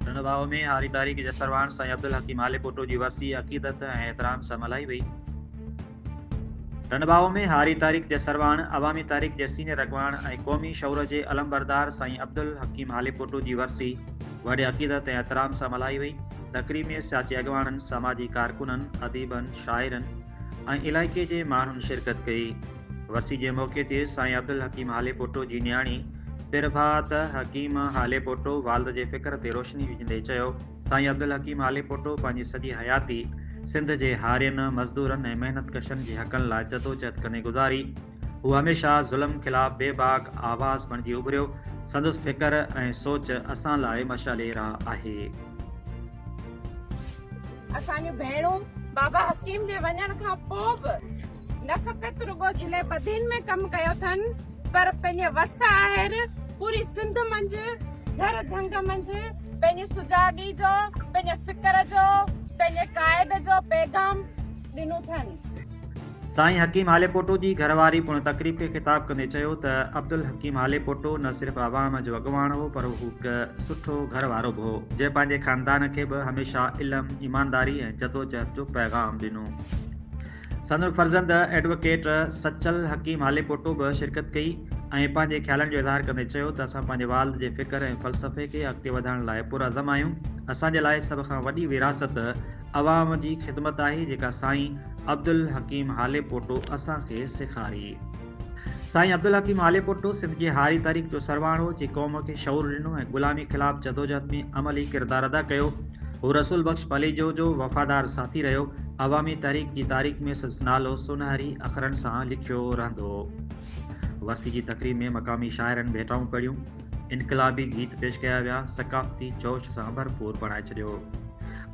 रणबाव में हारी तारीख़ जसरवान साईं अब्दुल हकीम हाले पोटो जी वरसी अक़ीदत ऐं एहतराम सां मल्हाई वई। रणबाव में हारी तारीख़ जसरवान अवामी तारीख़ जे सीनियर अॻवान ऐं क़ौमी शऊर जे अलमबरदार साईं अब्दुल हकीम हाले पोटो जी वरसी वॾे अक़ीदत ऐं एहतराम सां मल्हाई वई। तक़रीब में सियासी अॻवाननि, समाजी कारकुननि, अदीबनि, शाइरनि ऐं इलाइक़े जे माण्हुनि शिरकत कई। वरसी जे मौक़े ते साईं अब्दुल हकीम हाले पोटो जी न्याणी पिरभात हकीम हाले पोटो वालद जे फ़िक्र ते रोशनी विझंदे चयो, साईं अब्दुल हकीम हाले पोटो पंहिंजी सॼी हयाती सिंध जे हारियुनि, मज़दूरनि ऐं महिनतकशनि जे हक़नि लाइ जदोजहद कंदे गुज़ारी। हू हमेशह ज़ुल्म ख़िलाफ़ बेबाक आवाज़ बणिजी उभरियो। संदसि फ़िक्र ऐं सोच असां लाइ मशाले राह आहे। असांजूं भेणूं बाबा हकीम जे वञण खां पोइ बि न फ़क़ति रुगो ज़िले बदीन में कमु कयो अथनि, पर पंहिंजे वसा आहेर पूरी सिंध मंझि, झर झंग मंझि पंहिंजी सुजागी जो, पंहिंजे फ़िक्र जो, पंहिंजे क़ाइद जो पैगाम ॾिनो अथनि। साईं हकीम हाले पोटो जी घरवारी पुण तक़रीब खे ख़िताब कंदे चयो त अब्दुल हकीम हाले पोटो न सिर्फ़ु आवाम जो अॻवान हो, पर हू हिकु सुठो घरवारो बि हो, जंहिं पंहिंजे ख़ानदान खे बि हमेशह इल्मु, ईमानदारी ऐं जदोजहद जो पैगाम ॾिनो। संदसि फर्ज़ंद एडवोकेट सचल हकीम हाले पोटो बि शिरकत कई ऐं पंहिंजे ख़्यालनि जो इज़हार कंदे चयो त असां पंहिंजे वालिद जे फ़िक्र ऐं फ़लसफ़े खे अॻिते वधाइण लाइ पुरअज़म आहियूं। असांजे लाइ सभ खां वॾी विरासत अवाम जी ख़िदमत आहे, जेका साईं अब्दुल हकीम हाले पोटो असांखे सेखारी। साईं अब्दुल हकीम हाले पोटो सिंध जे हारी तारीख़ जो सरवाण हो, जे क़ौम खे शऊर ॾिनो ऐं ग़ुलामी ख़िलाफ़ जदोजहद में अमली किरदारु अदा कयो। हू रसूल बख़्श पलीजो जो वफ़ादार साथी रहियो। अवामी तारीख़ जी तारीख़ में संदसि नालो सुनहरी अख़रनि सां लिखियो रहंदो। वरसी जी तक़रीब में मक़ामी शाइरनि भेटाऊं पढ़ियूं, इनक़लाबी गीत पेश कया विया, सक़ाफ़ती जोश सां भरपूर बणाए छॾियो।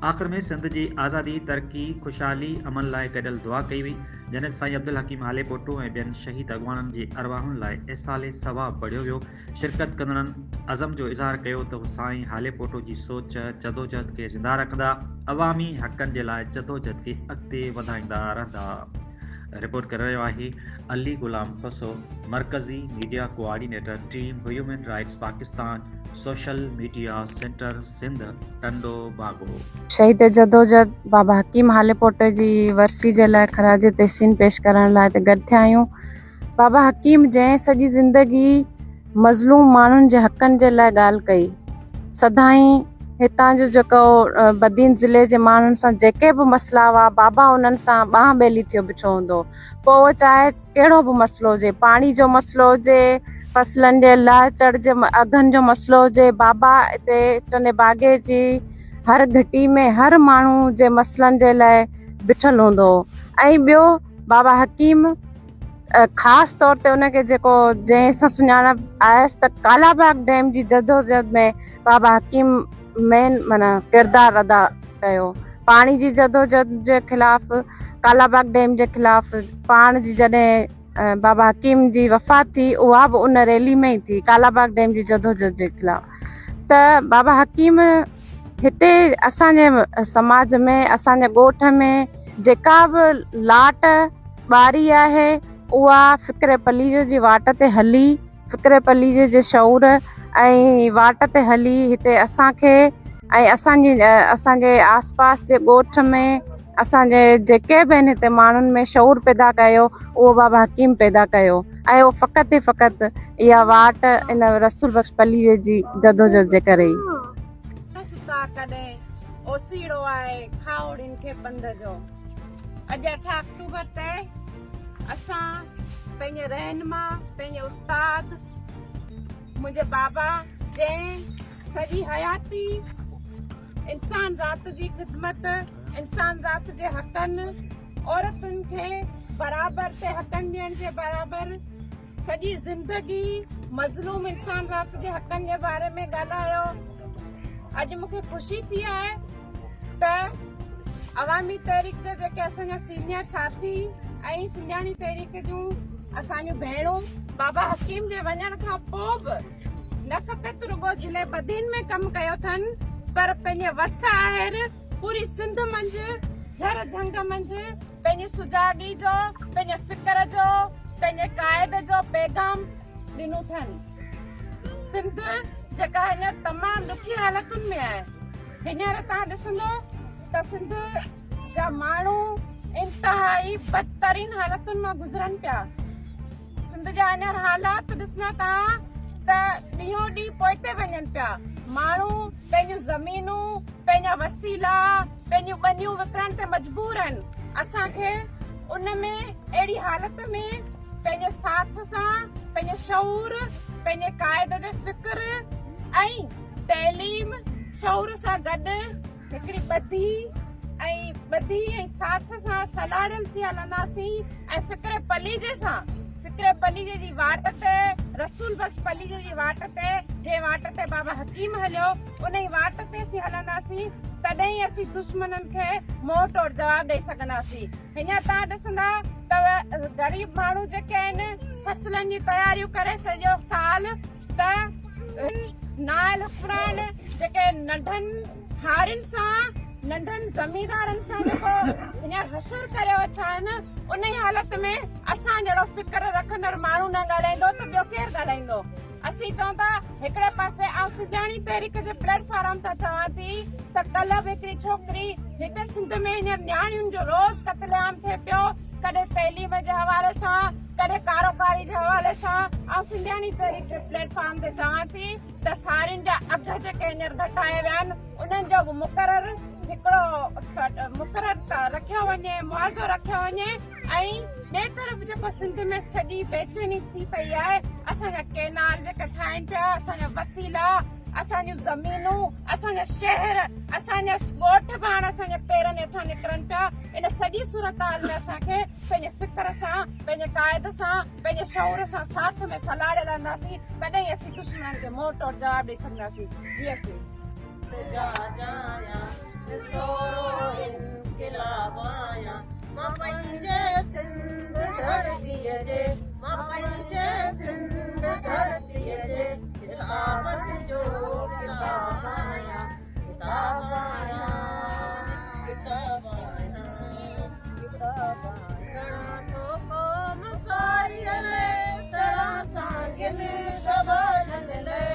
आख़िर में सिंध जी आज़ादी, तरक़ी, ख़ुशहाली, अमन लाइ गॾियल दुआ कई वई, जंहिं साईं अब्दुल हकीम हाले पोटो ऐं ॿियनि शहीद अॻवाननि जे अरवाहुनि लाइ इसाले सवाब पढ़ियो वियो। शिरकत कंदड़नि अज़म जो इज़हार कयो त हू साईं हाले पोटो जी सोच, जदोजहद खे ज़िंदा रखंदा, अवामी हक़नि जे लाइ जदोजहद खे अॻिते वधाईंदा रहंदा। रिपोर्ट करे रहियो आहे अली गुलाम खसो, मरकज़ी media coordinator team human rights Pakistan, social media centre Sindh, Tando Bago. शहीद जदोजहद बाबा हकीम हाले पोटे जी वरसी जे लाइ ख़राज तहसीन पेश करण लाइ त गॾु थिया आहियूं। बाबा हकीम जंहिं सॼी ज़िंदगी मज़लूम माण्हुनि जे हक़नि जे लाइ ॻाल्हि कई, सदाईं हितां जो जेको बदीन ज़िले जे माण्हुनि सां जेके बि मसइला हुआ, बाबा उन्हनि सां ॿांह ॿेली थियो बिठो हूंदो। पोइ उहो चाहे कहिड़ो बि मसइलो हुजे, पाणी जो मसइलो हुजे, फसलनि जे लाइ चढ़ जे अघनि जो मसइलो हुजे, बाबा हिते टने बागे जी हर घटी में हर माण्हू जे मसइलनि जे लाइ बिठल हूंदो। ऐं ॿियो बाबा हकीम ख़ासि तौर ते उनखे जेको जंहिं सां सुञाणप आयसि त कालाबाग डैम जी जदोजहद में बाबा हकीम मेन माना किरदारु अदा कयो। पाणी जी जदोजहद जे ख़िलाफ़, कालाबाग डैम जे ख़िलाफ़ पाण जी जॾहिं बाबा हकीम जी वफ़ात थी, उहा बि उन रैली में ई थी, कालाबाग डैम जी जदोजहद जे ख़िलाफ़। त बाबा हकीम हिते असांजे समाज में, असांजे ॻोठ में जेका बि लाट ॿारी आहे, उहा फ़िक्र पलीजे जी वाट ते हली, फ़िक्र पलीजे जे शऊर ऐं वाट ते हली हिते असांखे ऐं असांजे आसपास जे ॻोठ में असांजे जेके बि आहिनि हिते माण्हुनि में शऊर पैदा कयो, उहो बाबा हकीम पैदा कयो। ऐं उहो फ़क़ति ई फ़क़ति इहा वाट इन रसूल बख़्श पलीजे जी जदोजहद जे करे ई। कॾहिं ओसीड़ो आहे खाउड़ियुनि खे पंध जो। अॼु 8 अक्टूबर ते असां पंहिंजे रहनुमा, पंहिंजे उस्ताद, मुंहिंजे बाबा जंहिं सॼी हयाती इंसान ज़ात जी ख़िदमत, इंसान ज़ात जे हक़नि, औरतुनि खे बराबरि ते हक़नि ॾियण जे बराबरि सॼी ज़िंदगी मज़लूम इंसान ज़ात जे हक़नि जे बारे में ॻाल्हायो। अॼु मूंखे ख़ुशी थी आहे त अवामी तहरीक जा जेके असांजा सीनियर साथी ऐं सिंधियाणी तहरीक जूं असांजूं भेणूं बाबा हकीम जे वञण खां पोइ बि न फ़क़ति रुगो ज़िले बदीन में कमु कयो अथनि, पर पंहिंजे वसा आहेर पूरी सिंध मंझि, झर झंग मंझि पंहिंजी सुजागी जो, पंहिंजे फ़िक्र जो, पंहिंजे क़ाइद जो पैगाम ॾिनो अथनि। सिंध जेका हींअर तमामु ॾुखी हालतुनि में आहे, हींअर तव्हां ॾिसंदो त सिंध जा माण्हू इंतिहाई बदतरीन हालतुनि मां गुज़रनि पिया। सिंध जा हींअर हालात ॾिसंदा तव्हां त ॾींहों ॾींहुं पोइते वञनि पिया। माण्हू पंहिंजूं ज़मीनूं, पंहिंजा वसीला, पंहिंजूं ॿनियूं विकिणण ते मजबूर आहिनि। असांखे उन में अहिड़ी हालत में पंहिंजे साथ सां, पंहिंजे शऊर, पंहिंजे क़ाइद जो फिक्र ऐं तइलीम शऊर सां गॾु हिकिड़ी ॿधी ऐं साथ सां सलाड़ियल थी हलंदासीं ऐं फिक्र पलीजे जी वाट ते, रसूल बख़्श पलीजे जी वाट ते, जे वाट ते बाबा हकीम हलियो उन ई वाट ते असीं हलंदासीं, तॾहिं असीं दुश्मननि खे मुंहुं तोड़ जवाब ॾेई सघंदासीं। हींअर तव्हां ॾिसंदा त ग़रीब माण्हू जेके आहिनि फसलनि जी तयारियूं करे सॼो साल, त नायल हुकमरान जेके नंढनि हारियुनि सां, नंढनि ज़मींदारनि सां जेको हींअर हशर करे वेठा आहिनि, उन ई हालत में असां जहिड़ो फिक्र रखंदड़ माण्हू न ॻाल्हाईंदो त ॿियो केरु ॻाल्हाईंदो। असीं चऊं था हिकिड़े पासे ऐं सिंधियाणी तहरीक जे प्लेटफॉर्म तां चवां थी त कल्ह बि हिकिड़ी छोकिरी हिते सिंध में हींअर नियाणियुनि जो रोज़ क़त्लेआम थिए पियो, कॾहिं तइलीम जे हवाले सां, कॾहिं कारोबारी जे हवाले सां। ऐं सिंधियाणी तहरीक जे प्लेटफॉर्म ते चवां थी त साड़ियुनि जा अघ जेके हींअर घटाया विया आहिनि उन्हनि जो बि मुक़ररु रखियो वञे, मुआवज़ो रखियो वञे। ऐं ॿिए तरफ़ जेको सिंध में सॼी बेचैनी थी पई आहे, असांजा केनाल जेके ठाहिनि पिया, असांजा वसीला, असांजूं ज़मीनूं, असांजा शहर, असांजा ॻोठ पाण असांजे पेरनि हेठां निकिरनि पिया। इन सॼी सूरताल में असांखे पंहिंजे फिक्र सां, पंहिंजे क़ाइद सां, पंहिंजे शऊर सां साथ में सलाड़े रहंदासीं, तॾहिं असीं दुश्मन खे मुंहुं तोड़ जवाब ॾेई सघंदासीं। जी असीं मां पंहिंजे सिंध धरतीअ जे, मां पंहिंजे सिंध धरतीअ जे हिसाबनि जो किताब आहियां, किताब आहियां, किताब आहियां, किताब आहियां। क़ौम सारियल सड़ा सांगिल सभाजन ले,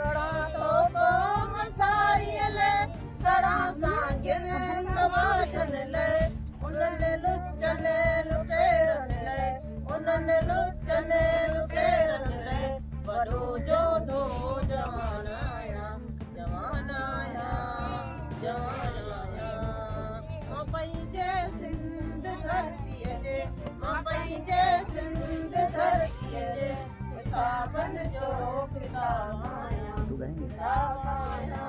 कड़ा तो क़ौम सारियल सड़ा सांगिल सभाजन ले, उन्हनि लुचने लुटेरनि लाइ, उन्हनि लुचने लुटेरनि लाइ वॾो जोधो जवान आहियां, जवान आहियां, जवान आहियां। मां पंहिंजे सिंध धरतीअ जे, मां पंहिंजे सिंध धरतीअ जे हिसाबनि जो किताब आहियां, किताब आहियां,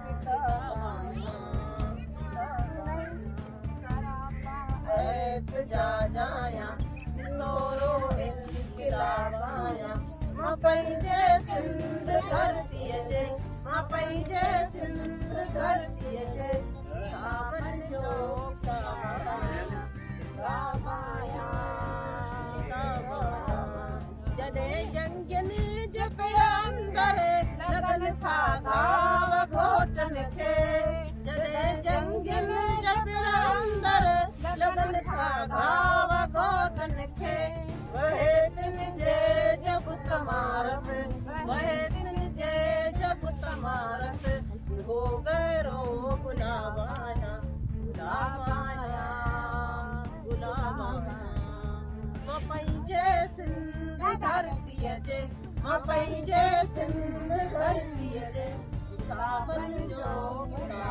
किताब आहियां। जा जाया सोरो इनकलाब आया, मां पंहिंजे सिंध धरतीअ जे, मां पंहिंजे सिंध धरतीअ जे हिसाबनि जो किताब आया, किताब आया, किताब आया। जॾहिं जंगियुनि जे पिण अंदरि लॻनि था घाव घोटनि खे, जॾहिं जंगियुनि जे पिण अंदरि लॻनि था घाव घोटनि खे, वहे तिन जे जब तमारत, वहे तिन जे जब तमारत, हो गैरो गुलाब आया, गुलाब आया, गुलाब आया। मां पंहिंजे सिंध धरतीअ जे, मां पंहिंजे सिंध धरतीअ जे हिसाबनि जो किताब